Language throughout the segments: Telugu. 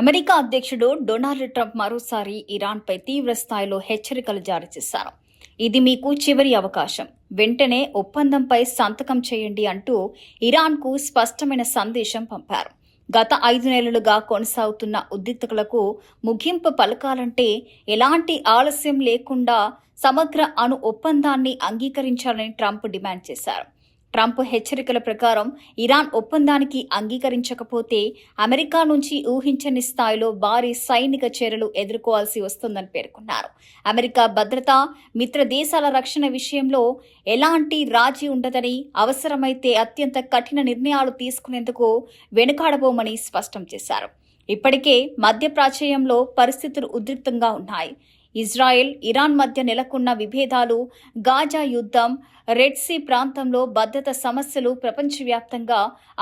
అమెరికా అధ్యక్షుడు డొనాల్డ్ ట్రంప్ మరోసారి ఇరాన్పై తీవ్ర స్థాయిలో హెచ్చరికలు జారీ చేశారు. ఇది మీకు చివరి అవకాశం, వెంటనే ఒప్పందంపై సంతకం చేయండి అంటూ ఇరాన్కు స్పష్టమైన సందేశం పంపారు. గత 5 నెలలుగా కొనసాగుతున్న ఉద్రిక్తతలకు ముగింపు పలకాలంటే ఎలాంటి ఆలస్యం లేకుండా సమగ్ర అణు ఒప్పందాన్ని అంగీకరించాలని ట్రంప్ డిమాండ్ చేశారు. ట్రంప్ హెచ్చరికల ప్రకారం ఇరాన్ ఒప్పందానికి అంగీకరించకపోతే అమెరికా నుంచి ఊహించని స్థాయిలో భారీ సైనిక చర్యలు ఎదుర్కోవాల్సి వస్తుందని పేర్కొన్నారు. అమెరికా భద్రత, మిత్ర దేశాల రక్షణ విషయంలో ఎలాంటి రాజీ ఉండదని, అవసరమైతే అత్యంత కఠిన నిర్ణయాలు తీసుకునేందుకు వెనుకాడబోమని స్పష్టం చేశారు. ఇప్పటికే మధ్యప్రాచ్యంలో పరిస్థితులు ఉద్రిక్తంగా ఉన్నాయి. ఇజ్రాయెల్, ఇరాన్ మధ్య నెలకొన్న విభేదాలు, గాజా యుద్ధం, రెడ్ సీ ప్రాంతంలో భద్రత సమస్యలు ప్రపంచవ్యాప్తంగా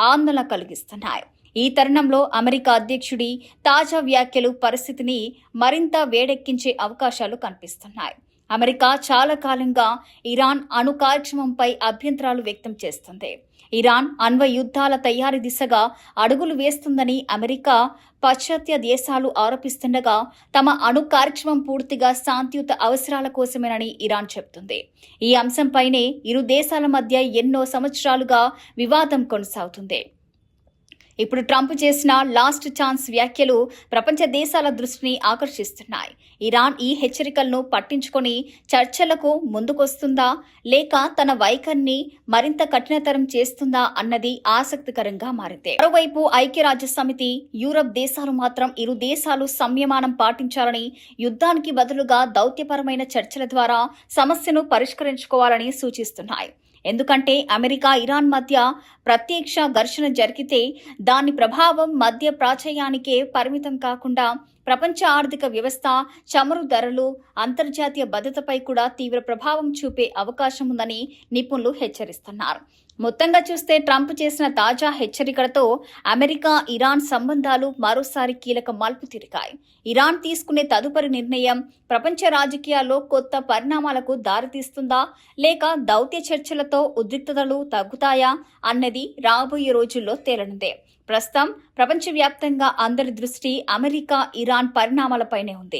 ఆందోళన కలిగిస్తున్నాయి. ఈ తరుణంలో అమెరికా అధ్యక్షుడి తాజా వ్యాఖ్యలు పరిస్థితిని మరింత వేడెక్కించే అవకాశాలు కనిపిస్తున్నాయి. అమెరికా చాలా కాలంగా ఇరాన్ అణు కార్యక్రమంపై అభ్యంతరాలు వ్యక్తం చేస్తుంది. ఇరాన్ అణ్వ యుద్ధాల తయారీ దిశగా అడుగులు వేస్తుందని అమెరికా, పాశ్చాత్య దేశాలు ఆరోపిస్తుండగా తమ అణు కార్యక్రమం పూర్తిగా శాంతియుత అవసరాల కోసమేనని ఇరాన్ చెబుతుంది. ఈ అంశంపైనే ఇరు దేశాల మధ్య ఎన్నో సంవత్సరాలుగా వివాదం కొనసాగుతుంది. ఇప్పుడు ట్రంప్ చేసిన లాస్ట్ ఛాన్స్ వ్యాఖ్యలు ప్రపంచ దేశాల దృష్టిని ఆకర్షిస్తున్నాయి. ఇరాన్ ఈ హెచ్చరికలను పట్టించుకొని చర్చలకు ముందుకొస్తుందా, లేక తన వైఖరిని మరింత కఠినతరం చేస్తుందా అన్నది ఆసక్తికరంగా మారింది. మరోవైపు ఐక్యరాజ్య సమితి, యూరప్ దేశాలు మాత్రం ఇరు దేశాలు సంయమనం పాటించాలని, యుద్ధానికి బదులుగా దౌత్యపరమైన చర్చల ద్వారా సమస్యను పరిష్కరించుకోవాలని సూచిస్తున్నాయి. ఎందుకంటే అమెరికా, ఇరాన్ మధ్య ప్రత్యక్ష ఘర్షణ జరిగితే దాని ప్రభావం మధ్య ప్రాచ్యానికే పరిమితం కాకుండా ప్రపంచ ఆర్థిక వ్యవస్థ, చమురు ధరలు, అంతర్జాతీయ భద్రతపై కూడా తీవ్ర ప్రభావం చూపే అవకాశం ఉందని నిపుణులు హెచ్చరిస్తున్నారు. మొత్తంగా చూస్తే ట్రంప్ చేసిన తాజా హెచ్చరికలతో అమెరికా, ఇరాన్ సంబంధాలు మరోసారి కీలక మలుపు తిరిగాయి. ఇరాన్ తీసుకునే తదుపరి నిర్ణయం ప్రపంచ రాజకీయాల్లో కొత్త పరిణామాలకు దారితీస్తుందా, లేక దౌత్య చర్చలతో ఉద్రిక్తతలు తగ్గుతాయా అన్నది రాబోయే రోజుల్లో తేలనుందే. ప్రస్తుతం ప్రపంచవ్యాప్తంగా అందరి దృష్టి అమెరికా, ఇరాన్ పరిణామాలపైనే ఉంది.